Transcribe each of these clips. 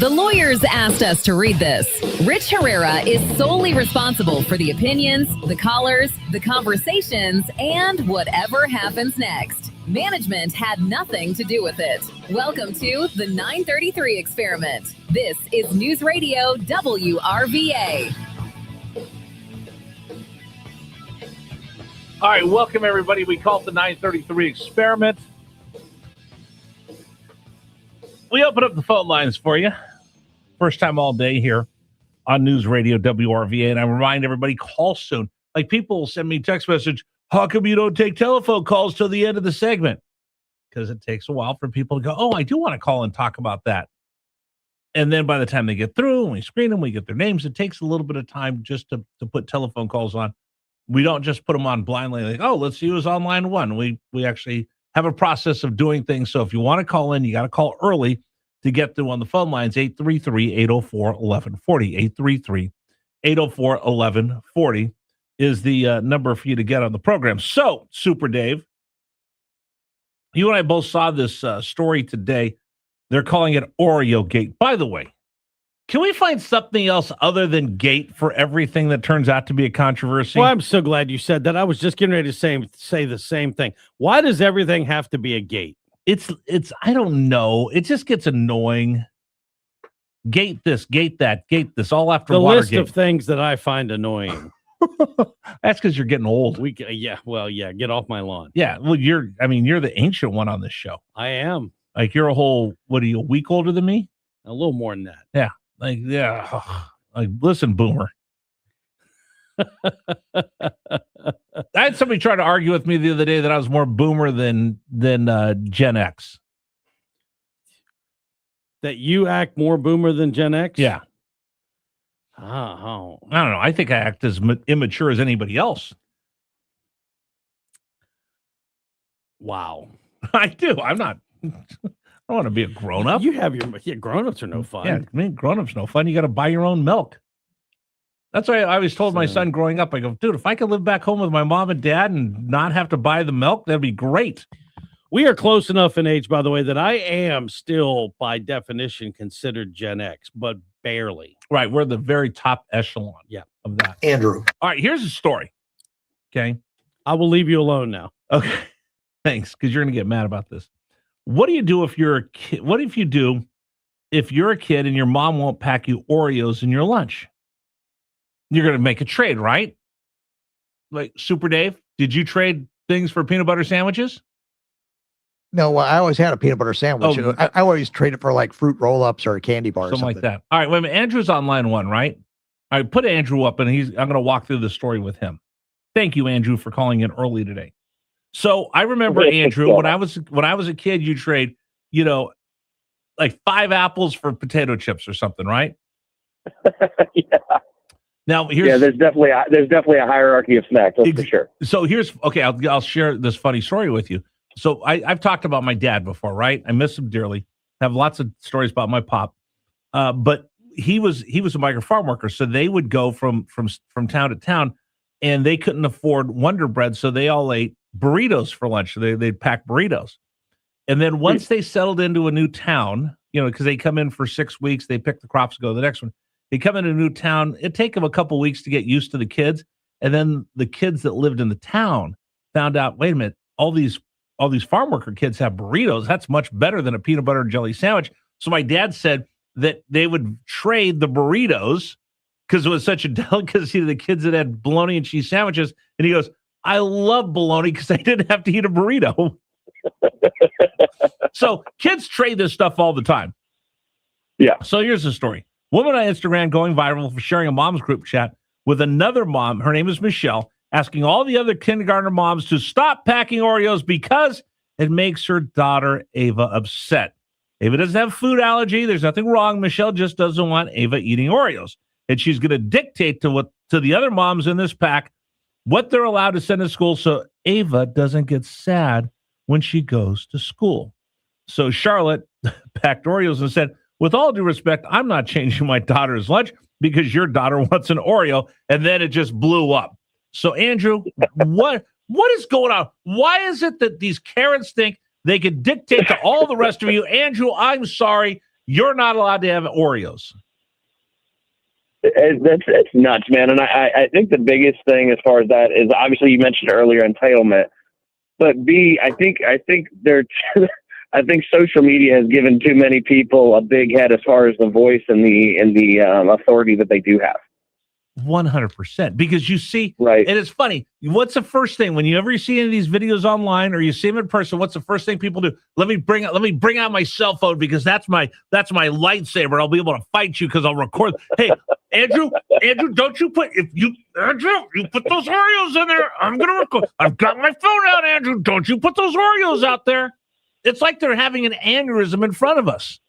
The lawyers asked us to read this. Rich Herrera is solely responsible for the opinions, the callers, the conversations, and whatever happens next. Management had nothing to do with it. Welcome to the 933 Experiment. This is News Radio WRVA. All right, welcome everybody. We call it the 933 Experiment. We open up the phone lines for you. First time all day here on News Radio WRVA. And I remind everybody, call soon. Like people will send me a text message, how come you don't take telephone calls till the end of the segment? Because it takes a while for people to go, oh, I do want to call and talk about that. And then by the time they get through and we screen them, we get their names. It takes a little bit of time just to put telephone calls on. We don't just put them on blindly like, oh, let's see who's on line one. We actually have a process of doing things. So if you want to call in, you got to call early to get through on the phone lines. 833-804-1140. 833-804-1140 is the number for you to get on the program. So, Super Dave, you and I both saw this story today. They're calling it Oreo Gate. By the way, can we find something else other than Gate for everything that turns out to be a controversy? Well, I'm so glad you said that. I was just getting ready to say the same thing. Why does everything have to be a gate? It's I don't know. It just gets annoying. Gate this, gate that, gate this, all after the Watergate. list of things that I find annoying. That's because you're getting old. Get off my lawn. Yeah, well, you're the ancient one on this show. I am. Like you're a week older than me? A little more than that. Yeah. Like listen, boomer. I had somebody try to argue with me the other day that I was more boomer than Gen X. That you act more boomer than Gen X? Yeah. Oh. I don't know. I think I act as immature as anybody else. Wow. I do. I'm not. I want to be a grown-up. You have grown-ups are no fun. Yeah, grown-ups no fun. You got to buy your own milk. That's why I always told my son growing up, I go, dude, if I could live back home with my mom and dad and not have to buy the milk, that'd be great. We are close enough in age, by the way, that I am still, by definition, considered Gen X, but barely. Right. We're the very top echelon of that. Andrew. All right. Here's a story. Okay. I will leave you alone now. Okay. Thanks. Because you're going to get mad about this. What do you do if you're a kid? What if you're a kid and your mom won't pack you Oreos in your lunch? You're going to make a trade, right? Like Super Dave, did you trade things for peanut butter sandwiches? No, I always had a peanut butter sandwich. Oh, I always trade it for like fruit roll-ups or a candy bar something or something like that. All right, wait a minute. Andrew's on line one, right? All right, put Andrew up, and I'm going to walk through the story with him. Thank you, Andrew, for calling in early today. So I remember, Andrew, when I was a kid, you trade, like 5 apples for potato chips or something, right? Yeah. Now there's definitely a hierarchy of snacks, that's for sure. So I'll share this funny story with you. So I've talked about my dad before, right? I miss him dearly. I have lots of stories about my pop. But he was a migrant farm worker, so they would go from town to town, and they couldn't afford Wonder Bread, so they all ate burritos for lunch. They'd pack burritos. And then once they settled into a new town, because they come in for 6 weeks, they pick the crops, go to the next one. They come into a new town. It'd take them a couple weeks to get used to the kids. And then the kids that lived in the town found out, wait a minute, all these farm worker kids have burritos. That's much better than a peanut butter and jelly sandwich. So my dad said that they would trade the burritos because it was such a delicacy to the kids that had bologna and cheese sandwiches. And he goes, I love bologna because I didn't have to eat a burrito. So kids trade this stuff all the time. Yeah. So here's the story. Woman on Instagram going viral for sharing a mom's group chat with another mom. Her name is Michelle, asking all the other kindergartner moms to stop packing Oreos because it makes her daughter Ava upset. Ava doesn't have a food allergy. There's nothing wrong. Michelle just doesn't want Ava eating Oreos. And she's going to dictate to the other moms in this pack what they're allowed to send to school so Ava doesn't get sad when she goes to school. So Charlotte packed Oreos and said, with all due respect, I'm not changing my daughter's lunch because your daughter wants an Oreo. And then it just blew up. So, Andrew, what is going on? Why is it that these Karens think they could dictate to all the rest of you? Andrew, I'm sorry. you're not allowed to have Oreos. It's nuts, man. And I think the biggest thing as far as that is obviously you mentioned earlier entitlement, but B, I think they're I think social media has given too many people a big head as far as the voice and the authority that they do have. 100%, because you see, right? And it's funny. What's the first thing when you ever see any of these videos online or you see them in person? What's the first thing people do? Let me bring out my cell phone because that's my lightsaber. I'll be able to fight you because I'll record. Hey, Andrew, don't you put you put those Oreos in there? I'm gonna record. I've got my phone out, Andrew. Don't you put those Oreos out there? It's like they're having an aneurysm in front of us.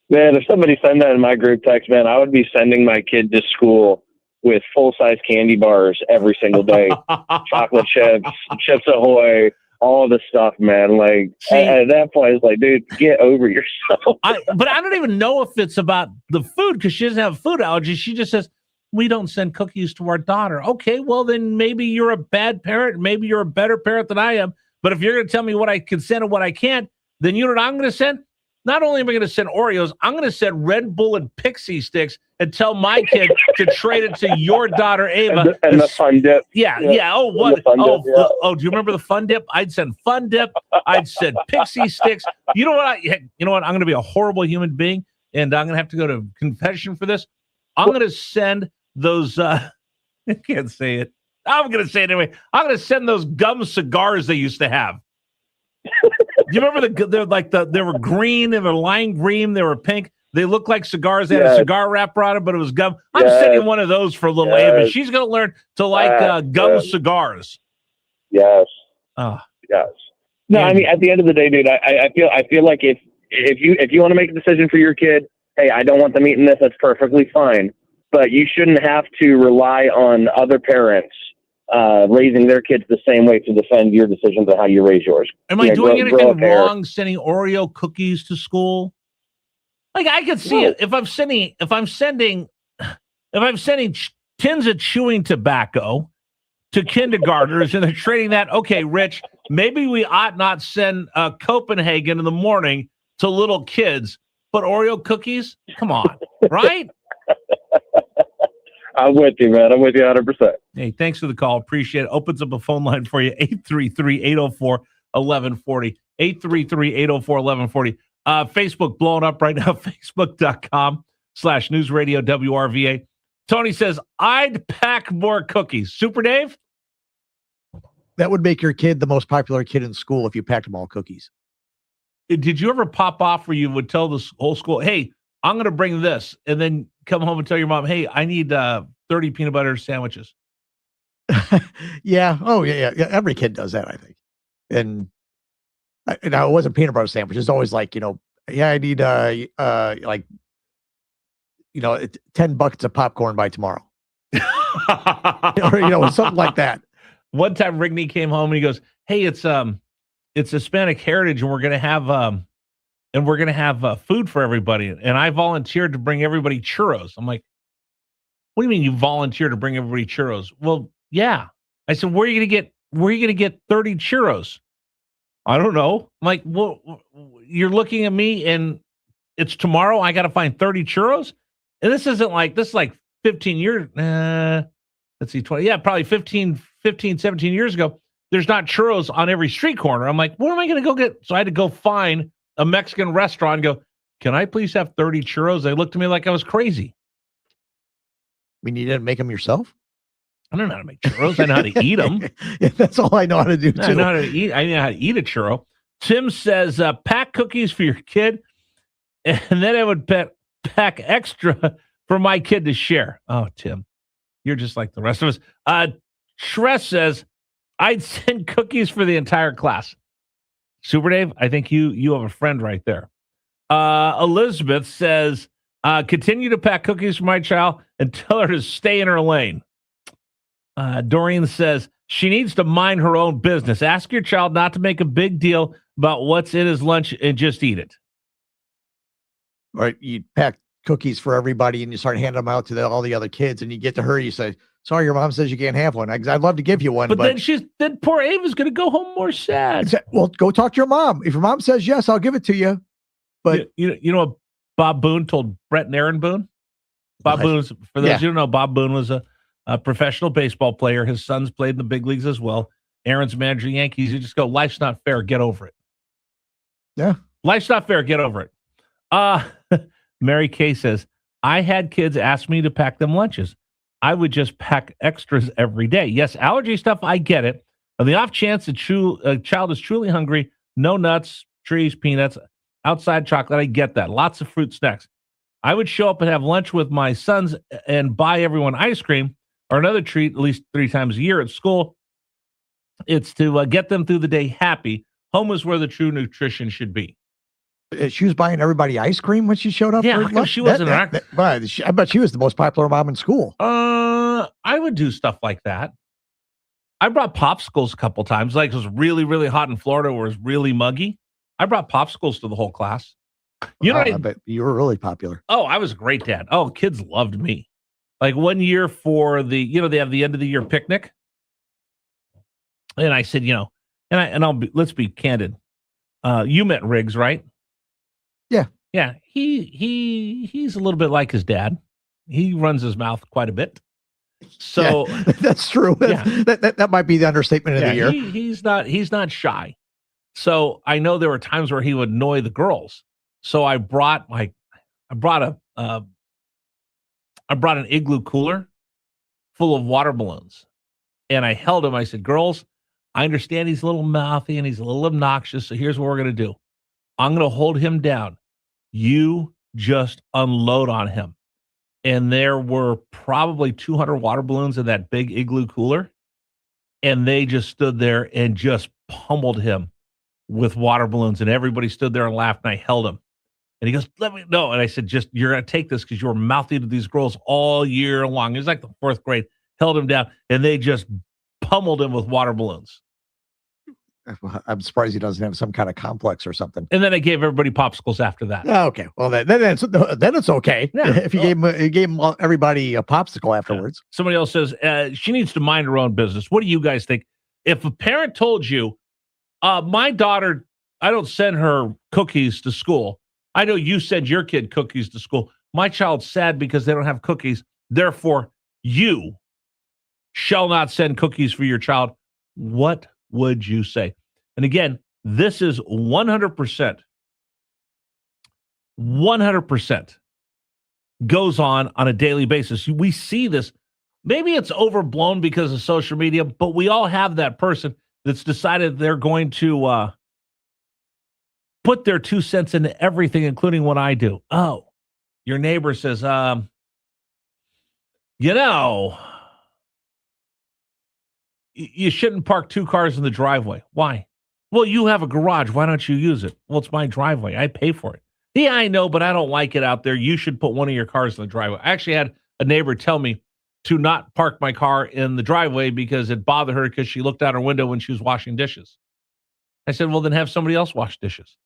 Man, if somebody sent that in my group text, man, I would be sending my kid to school with full-size candy bars every single day. Chocolate chips, Chips Ahoy, all the stuff, man. Like, at that point, it's like, dude, get over yourself. But I don't even know if it's about the food because she doesn't have food allergies. She just says, we don't send cookies to our daughter. Okay, well, then maybe you're a bad parent. Maybe you're a better parent than I am. But if you're going to tell me what I can send and what I can't, then you know what I'm going to send? Not only am I going to send Oreos, I'm going to send Red Bull and Pixie Sticks and tell my kid to trade it to your daughter, Ava. And the Fun Dip. Yeah. Oh, what? Oh, do you remember the Fun Dip? I'd send Fun Dip. I'd send Pixie Sticks. You know what? I'm going to be a horrible human being, and I'm going to have to go to confession for this. I'm going to send those, I can't say it. I'm going to say it anyway. I'm going to send those gum cigars they used to have. Do you remember they were green, they were lime green, they were pink. They looked like cigars. They had a cigar wrapper on it, but it was gum. I'm sending one of those for little Ava. She's going to learn to like gum cigars. Yes. Yes. No, I mean, at the end of the day, dude, I feel like if you want to make a decision for your kid, hey, I don't want them eating this, that's perfectly fine. But you shouldn't have to rely on other parents raising their kids the same way to defend your decisions on how you raise yours. Am I doing anything wrong sending Oreo cookies to school? Like I could see it if I'm sending tins of chewing tobacco to kindergartners and they're trading that. Okay, Rich, maybe we ought not send Copenhagen in the morning to little kids, but Oreo cookies? Come on, right? I'm with you, man. I'm with you 100%. Hey, thanks for the call. Appreciate it. Opens up a phone line for you, 833-804-1140. 833-804-1140. Facebook blowing up right now, facebook.com/News Radio WRVA. Tony says, I'd pack more cookies. Super Dave? That would make your kid the most popular kid in school if you packed them all cookies. Did you ever pop off where you would tell the whole school, hey, I'm going to bring this, and then come home and tell your mom, hey, I need 30 peanut butter sandwiches? Yeah. Oh, yeah. Every kid does that, I think. And now it wasn't peanut butter sandwich. It's always like, I need like, 10 buckets of popcorn by tomorrow. Or, something like that. One time Rigney came home and he goes, hey, it's Hispanic Heritage and we're going to have food for everybody. And I volunteered to bring everybody churros. I'm like, what do you mean you volunteered to bring everybody churros? Well, yeah. I said, where are you going to get 30 churros? I don't know. I'm like, well, you're looking at me and it's tomorrow. I got to find 30 churros. And this is like 15 years. Let's see, 20. Yeah, probably 15, 17 years ago. There's not churros on every street corner. I'm like, what am I going to go get? So I had to go find a Mexican restaurant and go, can I please have 30 churros? They looked at me like I was crazy. I mean, you didn't make them yourself? I don't know how to make churros. I know how to eat them. Yeah, that's all I know how to do, too. I know how to eat. I know how to eat a churro. Tim says, pack cookies for your kid, and then I would pack extra for my kid to share. Oh, Tim, you're just like the rest of us. Shress says, I'd send cookies for the entire class. Super Dave, I think you have a friend right there. Elizabeth says, continue to pack cookies for my child and tell her to stay in her lane. Doreen says, she needs to mind her own business. Ask your child not to make a big deal about what's in his lunch and just eat it. Right. You pack cookies for everybody and you start handing them out to all the other kids and you get to her, you say, sorry, your mom says you can't have one. I'd love to give you one, But then poor Ava's going to go home more sad. Well, go talk to your mom. If your mom says yes, I'll give it to you. But you know what Bob Boone told Brett and Aaron Boone? Bob Boone, for those who don't know, Bob Boone was a professional baseball player. His sons played in the big leagues as well. Aaron's manager of the Yankees. You just go, life's not fair. Get over it. Yeah. Life's not fair. Get over it. Mary Kay says, I had kids ask me to pack them lunches. I would just pack extras every day. Yes, allergy stuff, I get it. On the off chance a child is truly hungry, no nuts, trees, peanuts, outside chocolate, I get that. Lots of fruit snacks. I would show up and have lunch with my sons and buy everyone ice cream or another treat at least 3 times a year at school. It's to get them through the day happy. Home is where the true nutrition should be. She was buying everybody ice cream when she showed up. Yeah, how come she wasn't I bet she was the most popular mom in school. I would do stuff like that. I brought popsicles a couple times. Like it was really, really hot in Florida where it was really muggy. I brought popsicles to the whole class. You know, I bet you were really popular. Oh, I was a great dad. Oh, kids loved me. Like one year for they have the end of the year picnic. And I said, let's be candid. You met Riggs, right? Yeah. Yeah. He's a little bit like his dad. He runs his mouth quite a bit. So that's true. Yeah. That might be the understatement of the year. He's not shy. So I know there were times where he would annoy the girls. So I brought an igloo cooler full of water balloons. And I held him. I said, girls, I understand he's a little mouthy and he's a little obnoxious. So here's what we're going to do. I'm going to hold him down. You just unload on him. And there were probably 200 water balloons in that big igloo cooler. And they just stood there and just pummeled him with water balloons. And everybody stood there and laughed. And I held him. And he goes, let me know. And I said, you're going to take this because you were mouthy to these girls all year long. It was like the 4th grade. Held him down. And they just pummeled him with water balloons. I'm surprised he doesn't have some kind of complex or something. And then I gave everybody popsicles after that. Okay. Well, then it's okay. Yeah. If you gave everybody a popsicle afterwards. Yeah. Somebody else says she needs to mind her own business. What do you guys think? If a parent told you, my daughter, I don't send her cookies to school. I know you send your kid cookies to school. My child's sad because they don't have cookies. Therefore, you shall not send cookies for your child. What would you say? And again, this is 100% goes on a daily basis. We see this. Maybe it's overblown because of social media, but we all have that person that's decided they're going to put their 2 cents into everything, including what I do. Oh, your neighbor says, you shouldn't park 2 cars in the driveway. Why? Well, you have a garage. Why don't you use it? Well, it's my driveway. I pay for it. Yeah, I know, but I don't like it out there. You should put one of your cars in the driveway. I actually had a neighbor tell me to not park my car in the driveway because it bothered her because she looked out her window when she was washing dishes. I said, well, then have somebody else wash dishes.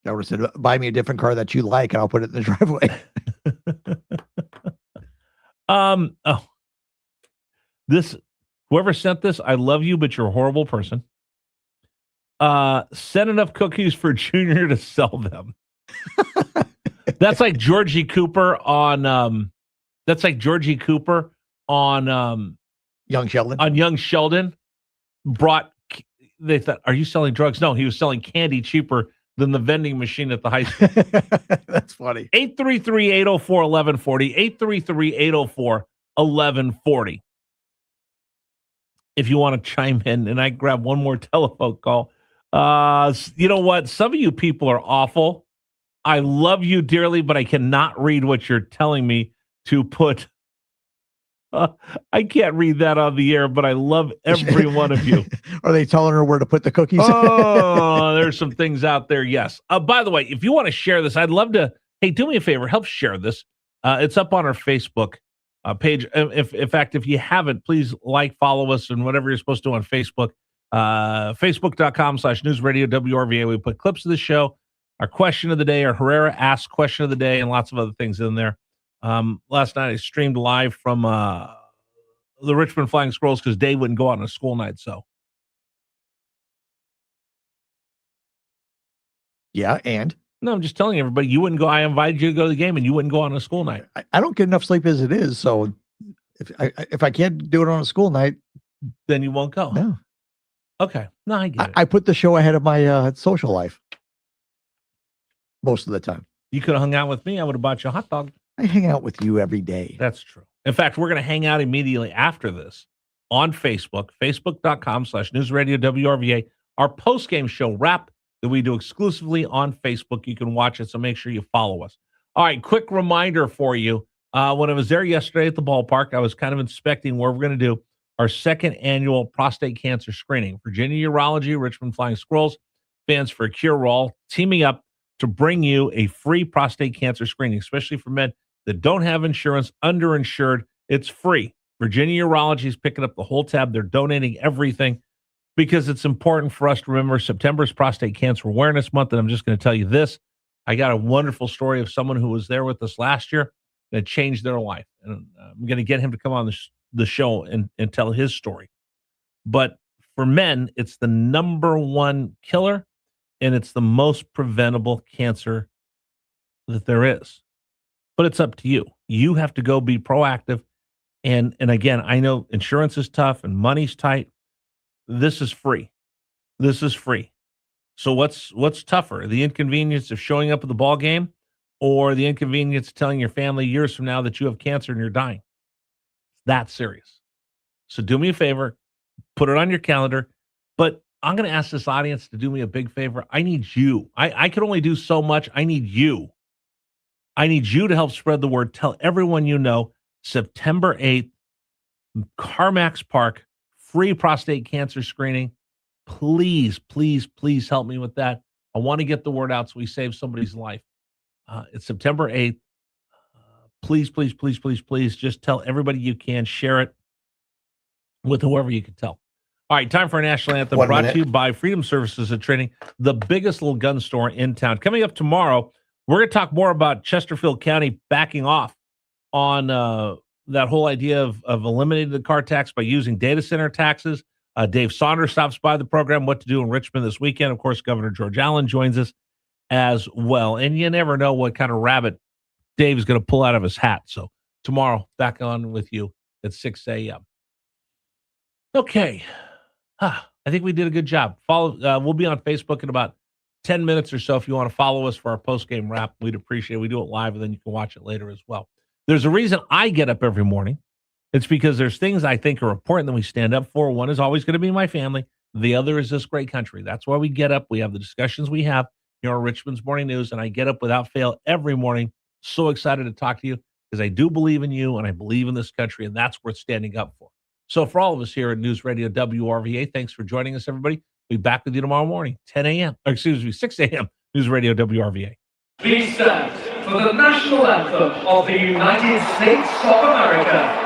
I would have said, buy me a different car that you like, and I'll put it in the driveway. Whoever sent this, I love you, but you're a horrible person. Send enough cookies for Junior to sell them. That's like Georgie Cooper on Young Sheldon. On Young Sheldon they thought, are you selling drugs? No, he was selling candy cheaper than the vending machine at the high school. That's funny. 833-804-1140. 833-804-1140. If you want to chime in, and I grab one more telephone call. You know what? Some of you people are awful. I love you dearly, but I cannot read what you're telling me to put. I can't read that on the air, but I love every one of you. Are they telling her where to put the cookies? Oh, there's some things out there. Yes. By the way, if you want to share this, I'd love to. Hey, do me a favor. Help share this. It's up on our Facebook page. In fact, if you haven't, please follow us, and whatever you're supposed to do on Facebook. Facebook.com/newsradio WRVA. We put clips of the show, our question of the day, our Herrera Ask question of the day, and lots of other things in there. Last night I streamed live from the Richmond Flying Squirrels because Dave wouldn't go out on a school night. So Yeah, and no, I'm just telling everybody you wouldn't go. I invited you to go to the game, and you wouldn't go on a school night. I don't get enough sleep as it is. So if I can't do it on a school night, Then you won't go. no. Okay, no, I get it. I put the show ahead of my social life most of the time. You could have hung out with me. I would have bought you a hot dog. I hang out with you every day. That's true. In fact, we're going to hang out immediately after this on Facebook, facebook.com/newsradio WRVA, our post-game show wrap that we do exclusively on Facebook. You can watch it, so make sure you follow us. All right, quick reminder for you. When I was there yesterday at the ballpark, I was kind of inspecting where we're going to do our second annual prostate cancer screening. Virginia Urology, Richmond Flying Squirrels, Fans for a Cure, we're all teaming up to bring you a free prostate cancer screening, especially for men that don't have insurance, underinsured. It's free. Virginia Urology is picking up the whole tab. They're donating everything because it's important for us to remember September is Prostate Cancer Awareness Month. And I'm just going to tell you this. I got a wonderful story of someone who was there with us last year that changed their life. And I'm going to get him to come on the show and tell his story. But for men, it's the number one killer, and it's the most preventable cancer that there is. But it's up to you. You have to go be proactive. And again, I know insurance is tough and money's tight. This is free. This is free. So what's tougher? The inconvenience of showing up at the ball game or the inconvenience of telling your family years from now that you have cancer and you're dying? That's serious. So do me a favor, put it on your calendar. But I'm going to ask this audience to do me a big favor. I need you. I can only do so much. I need you. I need you to help spread the word. Tell everyone you know, September 8th, CarMax Park, free prostate cancer screening. Please, please, please help me with that. I want to get the word out so we save somebody's life. It's September 8th. Please, please, please, please, please just tell everybody you can. Share it with whoever you can tell. All right, time for a national anthem brought to you by Freedom Services and Training, the biggest little gun store in town. Coming up tomorrow, we're going to talk more about Chesterfield County backing off on that whole idea of eliminating the car tax by using data center taxes. Dave Saunders stops by the program, what to do in Richmond this weekend. Of course, Governor George Allen joins us as well. And you never know what kind of rabbit Dave is going to pull out of his hat. So tomorrow, back on with you at 6 a.m. Okay. I think we did a good job. We'll be on Facebook in about 10 minutes or so. If you want to follow us for our post-game wrap, we'd appreciate it. We do it live, and then you can watch it later as well. There's a reason I get up every morning. It's because there's things I think are important that we stand up for. One is always going to be my family. The other is this great country. That's why we get up. We have the discussions we have here on Richmond's Morning News, and I get up without fail every morning. So excited to talk to you because I do believe in you, and I believe in this country, and that's worth standing up for. So for all of us here at News Radio WRVA, thanks for joining us, everybody. We'll be back with you tomorrow morning, 10 a.m. Or excuse me, 6 a.m. News Radio WRVA. Please stand for the national anthem of the United States of America.